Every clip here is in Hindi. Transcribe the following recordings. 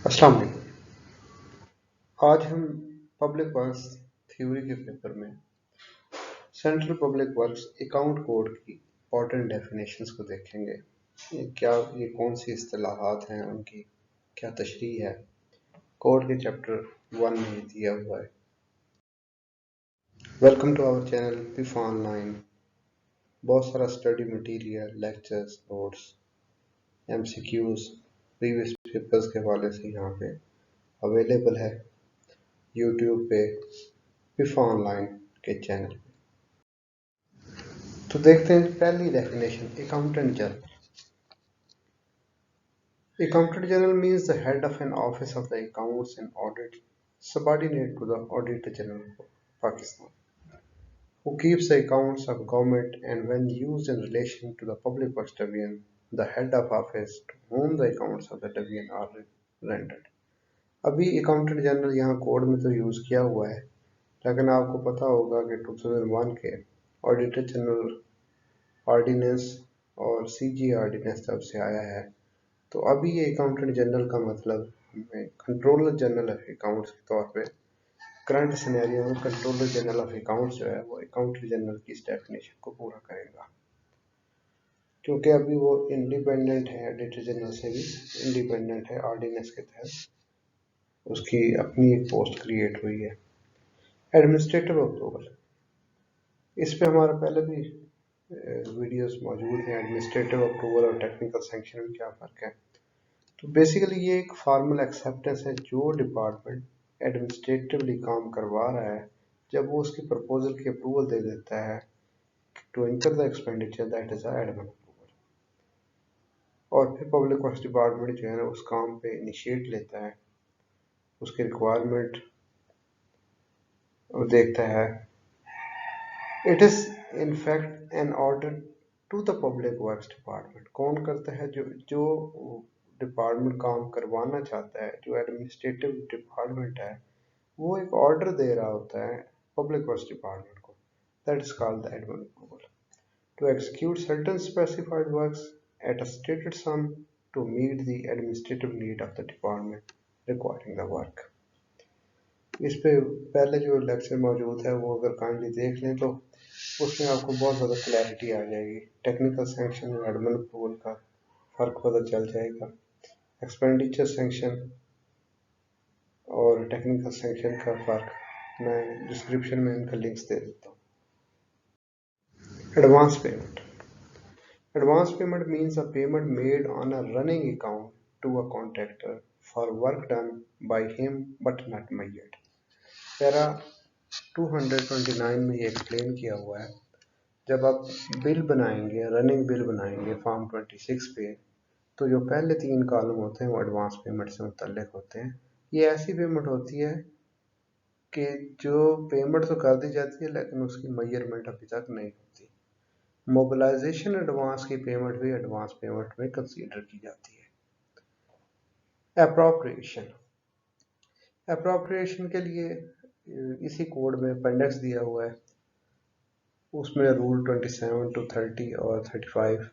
अस्सलाम वालेकुम। आज हम पब्लिक वर्क्स थ्योरी के पेपर में central public works account code की इंपॉर्टेंट डेफिनेशंस को देखेंगे। ये कौन सी इस्तिलाहात हैं, उनकी क्या तशरीह है। कोड के चैप्टर 1 में दिया हुआ है। Welcome to our channel PIFA online. बहुत सारा study material, lectures, notes, MCQs previous papers के हवाले से यहाँ पे अवेलेबल है यूट्यूब पे पिफा ऑनलाइन के चैनल। तो देखते हैं पहली definition, accountant general. Accountant general means the head of an office of the accounts and audit, subordinate to the Auditor General of Pakistan, who keeps the accounts of government and when used in relation to the Public Works Division, the head of office to whom the accounts of the division are rendered. अभी अकाउंटेंट जनरल यहाँ कोड में तो यूज़ किया हुआ है, लेकिन आपको पता होगा कि 2001 के ऑडिटर जनरल ऑर्डिनेंस और सीजी ऑर्डिनेंस तब से आया है। तो अभी ये अकाउंटेंट जनरल का मतलब हमें कंट्रोलर जनरल ऑफ अकाउंट्स के तौर पे करंट सिनेरियो में कंट्रोलर जनरल ऑफ अकाउंट्स जो है वो अकाउंटेंट जनरल की इस डेफिनेशन को पूरा करेगा, क्योंकि अभी वो इंडिपेंडेंट है, ऑडिटर जनरल से भी इंडिपेंडेंट है। ऑर्डिनेंस के तहत उसकी अपनी एक पोस्ट क्रिएट हुई है। एडमिनिस्ट्रेटिव अप्रूवल, इस पे हमारा पहले भी वीडियोस मौजूद हैं। एडमिनिस्ट्रेटिव अप्रूवल और टेक्निकल सैंक्शन में क्या फ़र्क है। तो बेसिकली ये एक फॉर्मल एक्सेप्टेंस है जो डिपार्टमेंट एडमिनिस्ट्रेटिवली काम करवा रहा है, जब वो उसकी प्रपोजल की अप्रूवल दे देता है टू इंकर the expenditure, that is admin approval. और फिर पब्लिक वर्क्स डिपार्टमेंट जो है ना उस काम पे इनिशिएट लेता है, उसकी रिक्वायरमेंट देखता है। It is in fact an order to the public works department. कौन करता है? जो डिपार्टमेंट काम करवाना चाहता है, जो एडमिनिस्ट्रेटिव डिपार्टमेंट है, वो एक ऑर्डर दे रहा होता है पब्लिक वर्क्स डिपार्टमेंट को। That is called the admin approval to execute certain specified works at a stated sum to meet the administrative need of the department requiring the work. इस पे पहले जो लेक्चर मौजूद है वो अगर काइंडली देख लें तो उसमें आपको बहुत ज़्यादा क्लैरिटी आ जाएगी। टेक्निकल सैंक्शन और एडमिन अप्रूवल का फ़र्क पता चल जाएगा। एक्सपेंडिचर सैंक्शन और टेक्निकल सैंक्शन का फ़र्क मैं डिस्क्रिप्शन में इनका लिंक्स दे देता हूँ। Advance payment. Advance payment means a payment made on a running account to a contractor for work done by him but not made. Para 229 में ये एक्सप्लेन किया हुआ है। जब आप बिल बनाएंगे, रनिंग बिल बनाएंगे फॉर्म 26 पे, तो जो पहले 3 कॉलम होते हैं वो एडवांस पेमेंट से मुतल्लिक होते हैं। ये ऐसी पेमेंट होती है कि जो पेमेंट तो कर दी जाती है लेकिन उसकी मेजरमेंट अभी तक नहीं होती। मोबिलाइजेशन एडवांस की पेमेंट भी एडवांस पेमेंट में कंसीडर की जाती है। अप्रोप्रिएशन, अप्रोप्रिएशन के लिए इसी कोड में अपेंडिक्स दिया हुआ है, उसमें रूल 27 to 30 और 35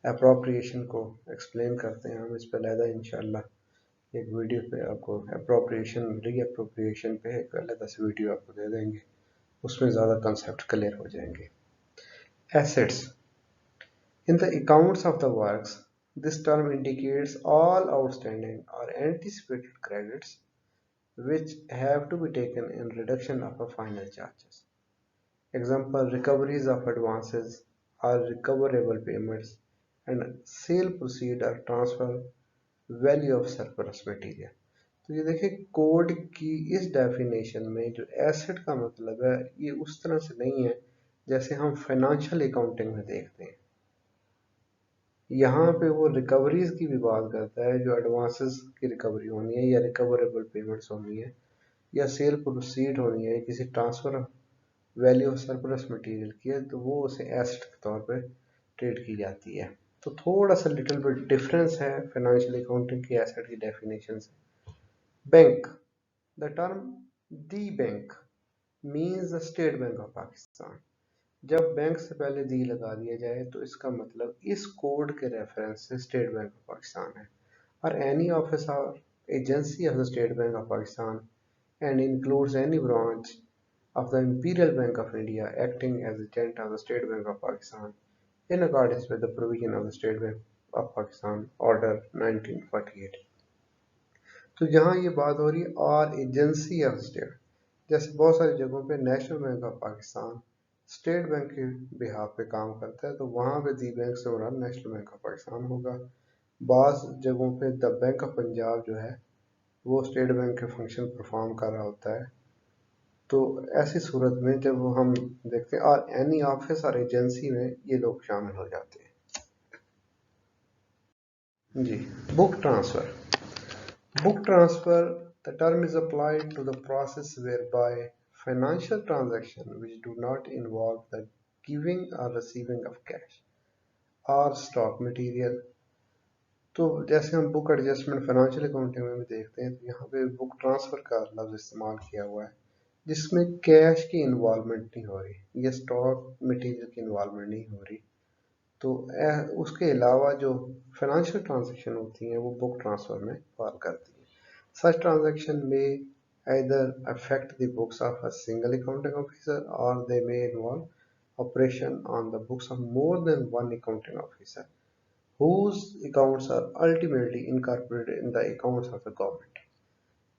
अप्रोप्रिएशन को एक्सप्लेन करते हैं। हम इस पर अलहदा इंशाल्लाह एक वीडियो पे आपको अप्रोप्रिएशन, री अप्रोप्रिएशन पे एक अलग से वीडियो आपको दे देंगे, उसमें ज़्यादा कंसेप्ट क्लियर हो जाएंगे। Assets, in the accounts of the works, this term indicates all outstanding or anticipated credits which have to be taken in reduction of a final charges. Example, recoveries of advances or recoverable payments and sale proceed or transfer value of surplus material. तो ये देखिए कोड की इस डेफिनेशन में जो एसेट का मतलब है ये उस तरह से नहीं है जैसे हम फाइनेंशियल अकाउंटिंग में देखते हैं। यहाँ पे वो रिकवरीज की भी बात करता है, जो एडवांसेस की रिकवरी होनी है या रिकवरेबल पेमेंट्स होनी है या सेल प्रोसीड होनी है, किसी transfer value of surplus material की है, तो वो उसे एसेट के तौर पे ट्रीट की जाती है। तो थोड़ा सा लिटिल बिट डिफरेंस है फाइनेंशियल अकाउंटिंग की एसेट की डेफिनेशन से। Bank, the term the bank means the state bank of Pakistan. जब बैंक से पहले दी लगा दिया जाए तो इसका मतलब इस कोड के रेफरेंस से स्टेट बैंक ऑफ पाकिस्तान है। और एनी ऑफिस और agency of the State Bank of Pakistan and includes any branch of the Imperial Bank of India acting as agent of the State Bank of Pakistan in accordance with the provision of the State Bank of Pakistan Order 1948। तो यहाँ ये बात हो रही है और एजेंसी ऑफ स्टेट, जैसे बहुत सारी जगहों पे national bank of Pakistan state bank के बिहाफ पे काम करता है, तो वहाँ पे दी बैंक से बड़ा नेशनल बैंक ऑफ पाकिस्तान होगा। बाज़ जगहों पे द बैंक ऑफ पंजाब जो है वो स्टेट बैंक के फंक्शन परफॉर्म कर रहा होता है। तो ऐसी सूरत में जब हम देखते हैं और एनी ऑफिस और एजेंसी में ये लोग शामिल हो जाते हैं जी। Book transfer. Book transfer, the term is applied to the process whereby financial transactions which do not involve the giving or receiving of cash or stock material। तो जैसे हम बुक एडजस्टमेंट फाइनेंशियल अकाउंटिंग में भी देखते हैं, तो यहाँ पे बुक ट्रांसफ़र का लफ्ज़ इस्तेमाल किया हुआ है जिसमें कैश की इन्वॉल्वमेंट नहीं हो रही या स्टॉक मटेरियल की इन्वॉल्वमेंट नहीं हो रही। तो उसके अलावा जो फाइनेंशियल ट्रांजेक्शन होती हैं वो बुक ट्रांसफ़र में फॉल करती हैं। Such transactions may either affect the books of a single accounting officer or they may involve operation on the books of more than one accounting officer whose accounts are ultimately incorporated in the accounts of the government।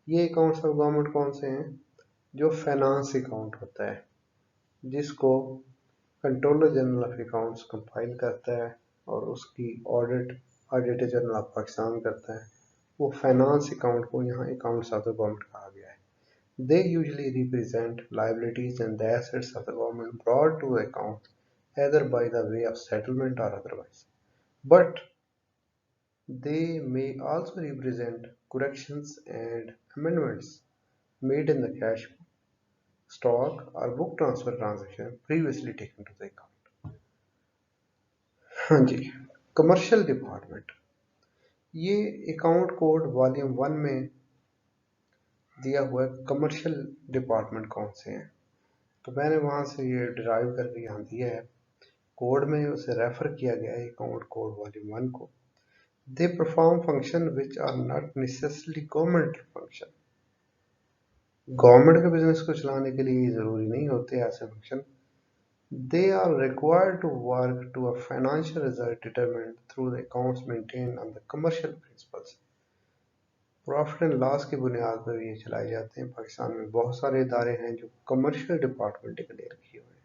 ये accounts of government कौन से हैं? जो फाइनेंस अकाउंट होता है जिसको controller general of accounts compile करता है और उसकी ऑडिटर जनरल ऑफ पाकिस्तान करता है, वो फाइनेंस अकाउंट को यहाँ अकाउंट्स ऑफ द गवर्नमेंट कहा गया है। They usually represent liabilities and the assets of the government brought to account either by the way of settlement or otherwise. But they may also represent corrections and amendments made in the cash, stock or book transfer transaction previously taken to the account। हाँ जी, कमर्शियल डिपार्टमेंट, ये अकाउंट कोड वॉल्यूम 1 में दिया हुआ है कमर्शियल डिपार्टमेंट कौन से हैं। तो मैंने वहाँ से ये डिराइव करके यहाँ दिया है, कोड में उसे रेफर किया गया है अकाउंट कोड वॉल्यूम 1 को। They perform function which are not necessarily government function. Government के बिजनेस को चलाने के लिए ज़रूरी नहीं होते ऐसे function. They are required to work to a financial result determined through the accounts maintain on the commercial principles. Profit and loss की बुनियाद पर ये चलाए जाते हैं। पाकिस्तान में बहुत सारे इदारे हैं जो कमर्शियल डिपार्टमेंट डिक्लेयर किए हुए हैं,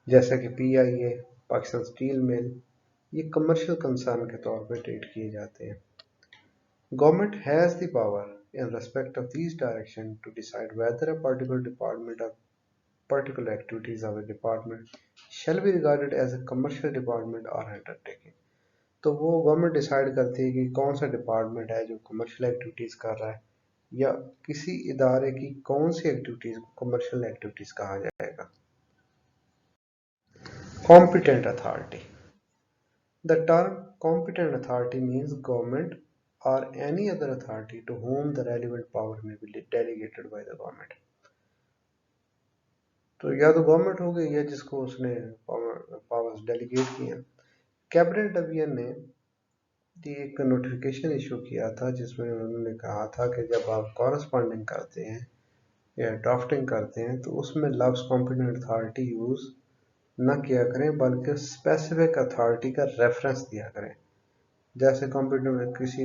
जैसे कि PIA, पाकिस्तान स्टील मिल, ये कमर्शियल कंसर्न के तौर पर ट्रीट किए जाते हैं। Government has the power in respect of these direction to decide whether a particular department or particular activities of a department shall be regarded as a commercial department or undertaking। तो वो गवर्नमेंट डिसाइड करती है कि कौन सा डिपार्टमेंट है जो कमर्शियल एक्टिविटीज़ कर रहा है या किसी इदारे की कौन सी एक्टिविटीज़ को कमर्शियल एक्टिविटीज़ कहा जाएगा। Competent authority, the term competent authority means government or any other authority to whom the relevant power may be delegated by the government। तो या तो गवर्नमेंट हो गई या जिसको उसने पावर्स डेलीगेट किए। कैबिनेट डिवीजन ने एक नोटिफिकेशन इशू किया था जिसमें उन्होंने कहा था कि जब आप कॉरस्पॉन्डिंग करते हैं या ड्राफ्टिंग करते हैं तो उसमें लफ्ज़ कॉम्पिटेंट अथॉरिटी यूज़ न किया करें बल्कि स्पेसिफिक अथॉरिटी का रेफरेंस दिया करें। जैसे कॉम्पिटेंट किसी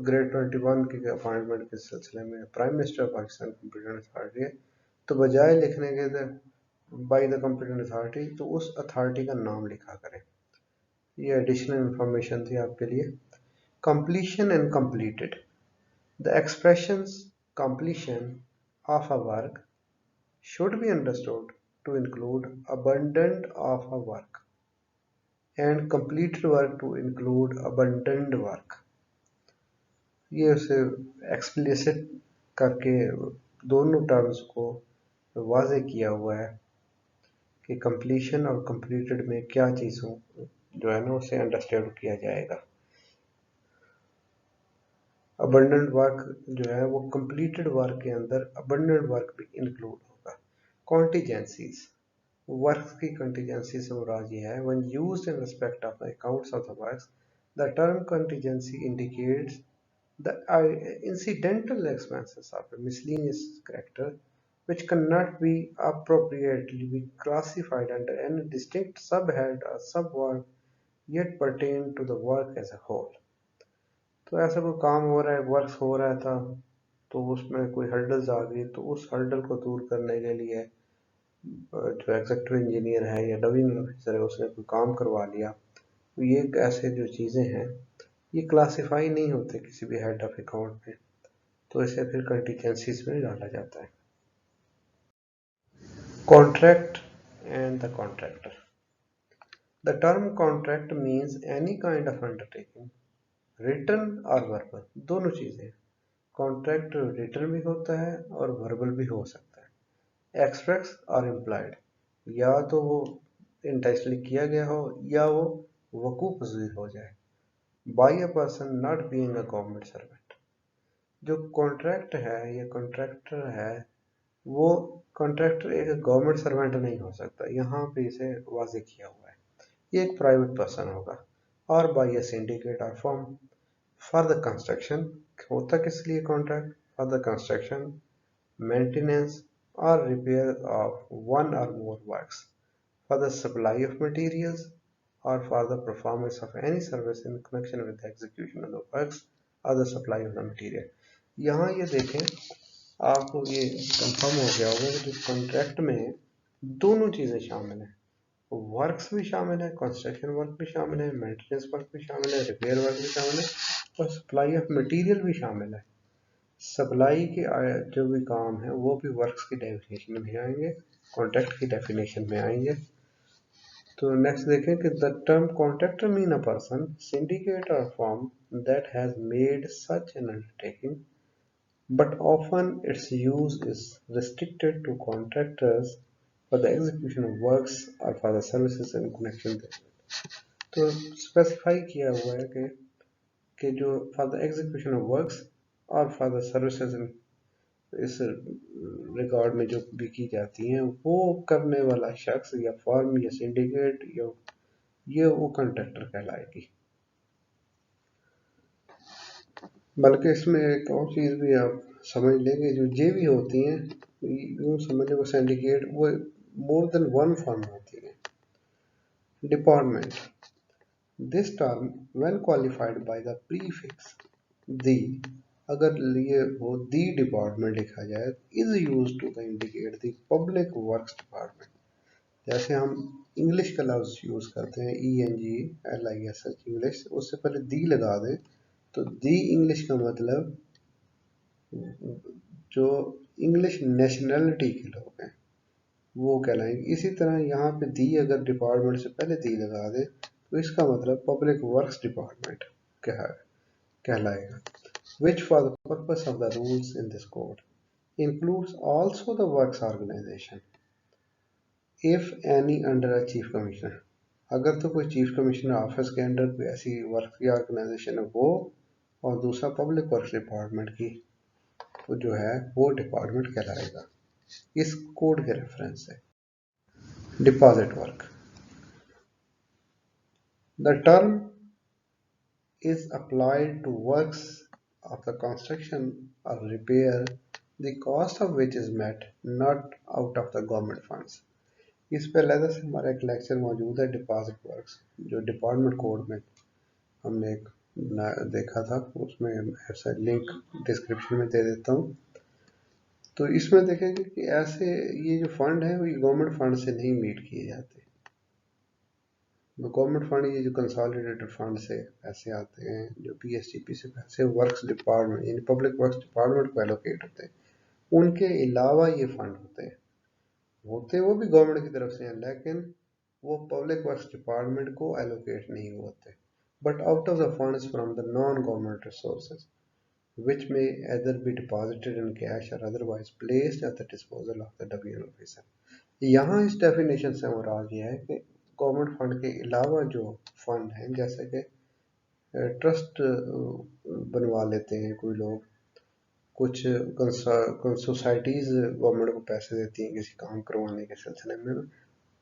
ग्रेड 21 के अपॉइंटमेंट के सिलसिले में prime minister Pakistan competent authority है, तो बजाय लिखने के बाय द कॉम्पिटेंट अथॉरिटी तो उस अथॉरिटी का नाम लिखा करें। ये एडिशनल इंफॉर्मेशन थी आपके लिए। Completion and completed, the expressions completion of a work should be understood to include abundant of a work and completed work to include abundant work। ये उसे एक्सप्लिसिट करके दोनों टर्म्स को वाज़े किया हुआ है कि कंप्लीशन और कंप्लीटेड में क्या चीज़ों जो है ना उसे अंडरस्टैंड किया जाएगा। अबंडेंट वर्क जो है वो कंप्लीटेड वर्क के अंदर अबंडेंट वर्क भी इंक्लूड होगा। कॉन्टीजेंसीज, वर्क की कंटीजेंसी से मुराद ये है when used in respect of the accounts of the works the term contingency indicates The incidental expenses of a miscellaneous character, which cannot be appropriately be classified under any distinct subhead or subwork, yet pertain to the work as a whole. तो ऐसा कोई काम हो रहा है, वर्क्स हो रहा था, तो उसमें कोई हर्डल्स आ गई, तो उस हर्डल को दूर करने के लिए जो एग्जीक्यूटिव इंजीनियर है या डबिंग ऑफिसर है उसने कोई काम करवा लिया, तो ये ऐसे जो चीज़ें हैं ये क्लासिफाई नहीं होते किसी भी हेड ऑफ अकाउंट में, तो इसे फिर कंटीजेंसीज में डाला जाता है। Contract and the contractor. The term contract means any kind of undertaking, written or verbal, दोनों चीज़ें। कॉन्ट्रैक्ट रिटन भी होता है और वर्बल भी हो सकता है। एक्सप्रेस और इम्प्लाइड, या तो वो इंटेंशनली किया गया हो या वो वकूफ़ पज़ीर हो जाए। By a person not being a government servant. जो कॉन्ट्रैक्ट है या कॉन्ट्रैक्टर है, वो कॉन्ट्रैक्टर एक गवर्नमेंट सर्वेंट नहीं हो सकता, यहाँ पे इसे वाजे किया हुआ है। ये एक प्राइवेट पर्सन होगा। और बाय अ सिंडिकेट और फर्म फॉर द कंस्ट्रक्शन, होता किस लिए contract? For the construction, maintenance और रिपेयर ऑफ वन और मोर works, for the supply of materials, or for the performance of any service in connection with the execution of the works or the supply of the material। यहाँ ये देखें, आपको ये कंफर्म हो गया होगा कि जो कॉन्ट्रैक्ट में दोनों चीज़ें शामिल हैं, वर्क्स भी शामिल है, कंस्ट्रक्शन वर्क भी शामिल है, मेंटेनेंस वर्क भी शामिल है, रिपेयर वर्क भी शामिल है, और सप्लाई ऑफ मटेरियल भी शामिल है। सप्लाई के जो भी काम है वो भी वर्क्स की डेफिनेशन में आएंगे, कॉन्ट्रैक्ट की डेफिनेशन में आएंगे। तो नेक्स्ट देखें कि the term contractor mean a person, syndicate or firm that has made such an undertaking, but often its use is restricted to contractors for the execution of works or for the services in connection therewith। तो स्पेसिफाई किया हुआ है कि जो for the execution of works और फॉर द सर्विसेज इस रिकॉर्ड में जो भी की जाती हैं वो करने वाला शख्स या फर्म या सिंडिकेट या ये वो कॉन्ट्रैक्टर कहलाएगी। बल्कि इसमें एक और चीज़ भी आप समझ लेंगे, जो जे भी होती हैं, यूँ समझ लो सिंडिकेट वो मोर देन वन फर्म होती है। Department, this term when qualified by the prefix the, अगर ये वो दी डिपार्टमेंट लिखा जाए, is use to the indicate the public works department. जैसे हम इंग्लिश का लफ्ज़ यूज़ करते हैं, ENGLISH इंग्लिश, उससे पहले दी लगा दें तो दी इंग्लिश का मतलब जो इंग्लिश नेशनलिटी के लोग हैं वो कहलाएंगे। इसी तरह यहाँ पे दी अगर डिपार्टमेंट से पहले दी लगा दे तो इसका मतलब पब्लिक वर्क्स डिपार्टमेंट कहलाएगा। Which for the purpose of the rules in this code includes also the works organisation if any under a chief commissioner. अगर तो कोई चीफ कमिश्नर ऑफिस के अंडर कोई ऐसी वर्क की ऑर्गेनाइजेशन है वो, और दूसरा पब्लिक वर्क्स डिपार्टमेंट की, तो जो है वो डिपार्टमेंट कहलाएगा। इस कोड के रेफरेंस से deposit work, the term is applied to works of the construction or repair, the cost of which is met not out of the government funds। इस पे अलग से हमारा एक लेक्चर मौजूद है, डिपॉजिट वर्क्स, जो डिपार्टमेंट कोड में हमने एक देखा था, उसमें ऐसा लिंक डिस्क्रिप्शन में दे देता हूँ। तो इसमें देखेंगे कि ऐसे ये जो फंड है वो गवर्नमेंट फंड से नहीं मीट किए जाते। गवर्नमेंट फंड ये जो कंसोलिडेटेड फंड से पैसे आते हैं, जो PSDP से पैसे वर्क्स डिपार्टमेंट यानी पब्लिक वर्क्स डिपार्टमेंट को एलोकेट होते हैं, उनके अलावा ये फंड होते वो भी गवर्नमेंट की तरफ से हैं, लेकिन वो पब्लिक वर्क्स डिपार्टमेंट को एलोकेट नहीं होते, but out of the funds from the non government resources which may either be deposited in cash or otherwise placed at the disposal of the WN officer। यहाँ इस डेफिनेशन से मुराद ये है कि गवर्नमेंट फंड के अलावा जो फंड हैं, जैसे कि ट्रस्ट बनवा लेते हैं कोई लोग, कुछ सोसाइटीज़ गवर्नमेंट को पैसे देती हैं किसी काम करवाने के सिलसिले में,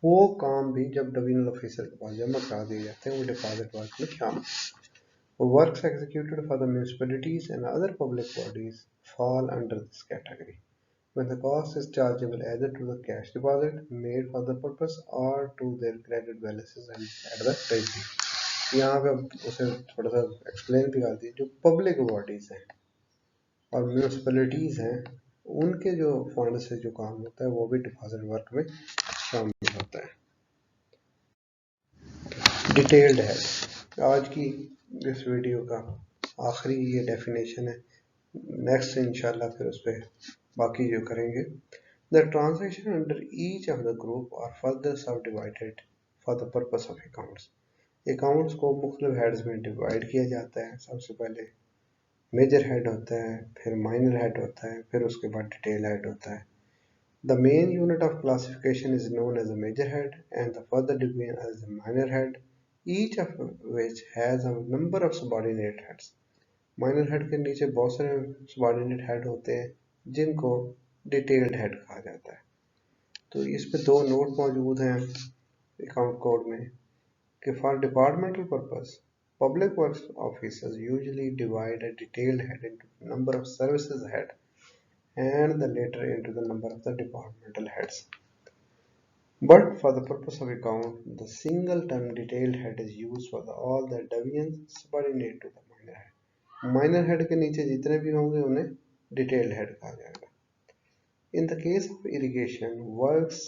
वो काम भी जब डिवीजनल ऑफिसर के पास जमा करा दिए जाते हैं वो डिपॉजिट वर्क में शामिल। Works executed for the municipalities and other public bodies fall under this category when the cost is chargeable either to the cash deposit made for the purpose or to their credit balances and at the treasury। यहाँ पे अब उसे थोड़ा सा एक्सप्लेन भी कर दी। जो पब्लिक बॉडीज हैं और म्यूनसिपैलिटीज़ हैं उनके जो फंड से जो काम होता है वो भी डिपॉजिट वर्क में शामिल होता है। डिटेल्ड हेड आज की इस वीडियो का आखिरी ये डेफिनेशन है। नेक्स्ट इंशाल्लाह फिर उस पर बाकी जो करेंगे। The transaction under each of the group are further subdivided for the purpose of accounts. Accounts को मुख्तलिफ हेड्स में डिवाइड किया जाता है। सबसे पहले मेजर हेड होता है, फिर माइनर हेड होता है, फिर उसके बाद डिटेल हेड होता है। The main unit of classification is known as a major head and the further division as a minor head, each of which has a number of subordinate heads. Minor head के नीचे बहुत सारे subordinate head होते हैं जिनको detailed head कहा जाता है। तो इस पे दो नोट मौजूद हैं अकाउंट कोड में कि for departmental purpose, public works officers usually divide a detailed head into number of services head and the later into the number of the departmental heads. But for the purpose of account, the single term detailed head is used for all the divisions subordinate to the minor head. Minor head के नीचे जितने भी होंगे उन्हें detailed head कहा जाएगा। In the case of irrigation works,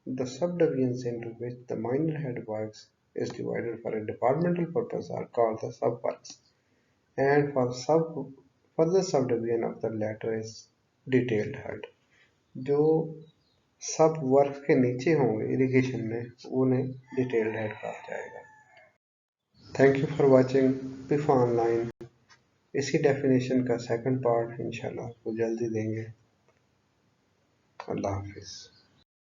the subdivisions into which the minor head works is divided for a departmental purpose are called the subworks, and for further subdivision of the latter is detailed head। जो सब वर्क के नीचे होंगे इरिगेशन में उन्हें डिटेल्ड हेड कहा जाएगा। Thank you for watching PIFA online. इसी डेफिनेशन का सेकंड पार्ट इंशाल्लाह आपको जल्दी देंगे। अल्लाह हाफिज़।